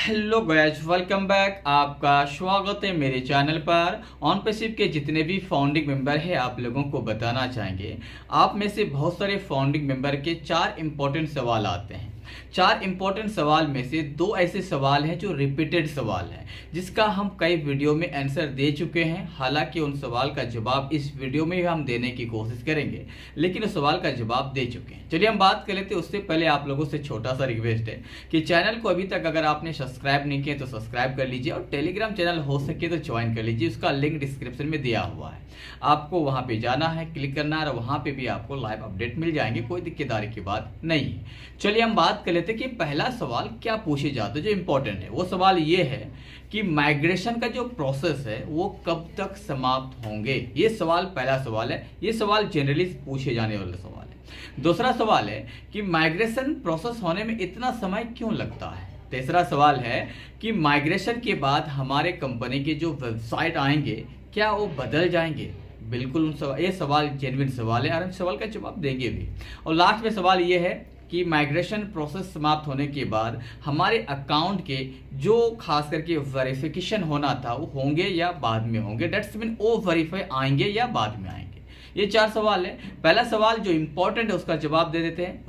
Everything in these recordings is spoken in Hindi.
Hello guys, welcome back. आपका स्वागत है मेरे चैनल पर। ऑन पैसिव के जितने भी फाउंडिंग मेंबर हैं आप लोगों को बताना चाहेंगे, आप में से बहुत सारे फाउंडिंग मेंबर के चार इंपॉर्टेंट सवाल आते हैं। चार इंपॉर्टेंट सवाल में से दो ऐसे सवाल हैं जो रिपीटेड सवाल हैं, जिसका हम कई वीडियो में आंसर दे चुके हैं। हालांकि उन सवाल का जवाब इस वीडियो में हम देने की कोशिश करेंगे, लेकिन उस सवाल का जवाब दे चुके हैं। चलिए हम बात कर लेते हैं। उससे पहले आप लोगों से छोटा सा रिक्वेस्ट है कि चैनल को अभी तक अगर आपने सब्सक्राइब नहीं किया तो सब्सक्राइब कर लीजिए, और टेलीग्राम चैनल हो सके तो ज्वाइन कर लीजिए। उसका लिंक डिस्क्रिप्शन में दिया हुआ है, आपको वहां पे जाना है, क्लिक करना है, और वहां पे भी आपको लाइव अपडेट मिल जाएंगे। कोई दिक्कतदारी की बात नहीं है। चलिए हम बात कर लेते हैं कि पहला सवाल क्या पूछे जाते हैं जो इंपॉर्टेंट है। वो सवाल ये है कि माइग्रेशन का जो प्रोसेस है वो कब तक समाप्त होंगे। ये सवाल पहला सवाल है। ये सवाल जनरली पूछे जाने वाला सवाल है। दूसरा सवाल है कि माइग्रेशन प्रोसेस होने में इतना समय क्यों लगता है। तीसरा सवाल है कि माइग्रेशन के बाद हमारे कंपनी के जो वेबसाइट आएंगे क्या वो बदल जाएंगे। बिल्कुल ये सवाल जेन्युइन सवाल है और हम सवाल का जवाब देंगे भी। और लास्ट में सवाल ये है कि माइग्रेशन प्रोसेस समाप्त होने के बाद हमारे अकाउंट के जो खास करके वेरिफिकेशन होना था वो होंगे या बाद में होंगे। डेट्स मीन वो वेरीफाई आएंगे या बाद में आएंगे। ये चार सवाल है। पहला सवाल जो इंपॉर्टेंट है उसका जवाब दे देते हैं,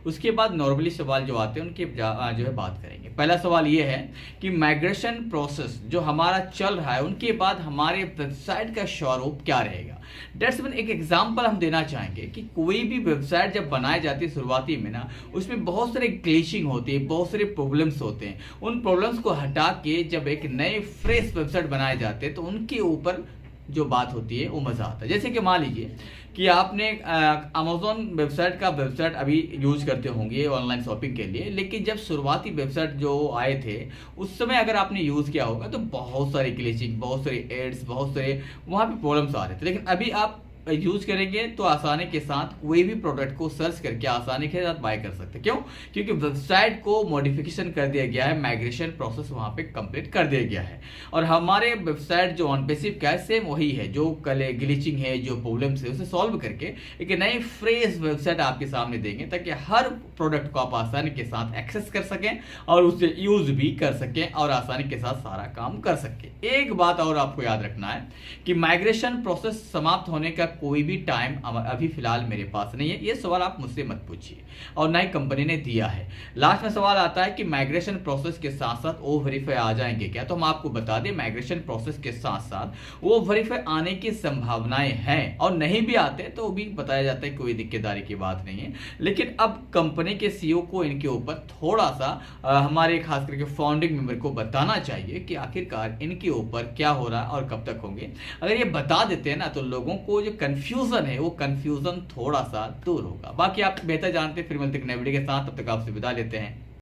उसके बाद नॉर्मली सवाल जो आते हैं उनके जो है बात करेंगे। पहला सवाल ये है कि माइग्रेशन प्रोसेस जो हमारा चल रहा है उनके बाद हमारे वेबसाइट का स्वरूप क्या रहेगा। डेट्स मीन एक एग्जांपल हम देना चाहेंगे कि कोई भी वेबसाइट जब बनाई जाती है शुरुआती में ना, उसमें बहुत सारे ग्लिचिंग होती है, बहुत सारे प्रॉब्लम्स होते हैं। उन प्रॉब्लम्स को हटा के जब एक नए फ्रेश वेबसाइट बनाए जाते हैं तो उनके ऊपर जो बात होती है वो मज़ा आता है। जैसे कि मान लीजिए कि आपने अमेजोन वेबसाइट अभी यूज करते होंगे ऑनलाइन शॉपिंग के लिए, लेकिन जब शुरुआती वेबसाइट जो आए थे उस समय अगर आपने यूज़ किया होगा तो बहुत सारी ग्लिचिंग, बहुत सारे एड्स, बहुत सारे वहाँ पे प्रॉब्लम्स आ रहे थे। लेकिन अभी आप यूज करेंगे तो आसानी के साथ कोई भी प्रोडक्ट को सर्च करके आसानी के साथ बाय कर सकते हैं। क्यों? क्योंकि वेबसाइट को मॉडिफिकेशन कर दिया गया है, माइग्रेशन प्रोसेस वहां पे कंप्लीट कर दिया गया है। और हमारे वेबसाइट जो ऑन पैसिव का है सेम वही है, जो कल ग्लिचिंग है, जो प्रॉब्लम्स है उसे सॉल्व करके एक नई फ्रेश वेबसाइट आपके सामने देंगे, ताकि हर प्रोडक्ट को आप आसानी के साथ एक्सेस कर सकें और उसे यूज भी कर सकें और आसानी के साथ सारा काम कर सकें। एक बात और आपको याद रखना है कि माइग्रेशन प्रोसेस समाप्त होने का कोई भी टाइम अभी फिलहाल मेरे पास नहीं है। ये सवाल आप मुझसे मत पूछिए और ना ही कंपनी ने दिया है। लास्ट में सवाल आता है कि माइग्रेशन प्रोसेस के साथ साथ वो वेरीफाई आ जाएंगे क्या। तो हम आपको बता दें, माइग्रेशन प्रोसेस के साथ साथ वो वेरीफाई आने की संभावनाएं हैं, और नहीं भी आते तो भी बताया जाता है कोई दिक्कतदारी की बात नहीं है। लेकिन अब कंपनी के सीईओ को इनके ऊपर थोड़ा सा हमारे खास करके फाउंडिंग मेंबर को बताना चाहिए कि आखिरकार इनके ऊपर क्या हो रहा है और कब तक होंगे। अगर ये बता देते हैं ना तो लोगों को जो कंफ्यूजन है वो कंफ्यूजन थोड़ा सा दूर होगा। बाकी आप बेहतर जानते हैं। फिर मिलते हैं नए वीडियो के साथ, तब तक आपसे विदा लेते हैं।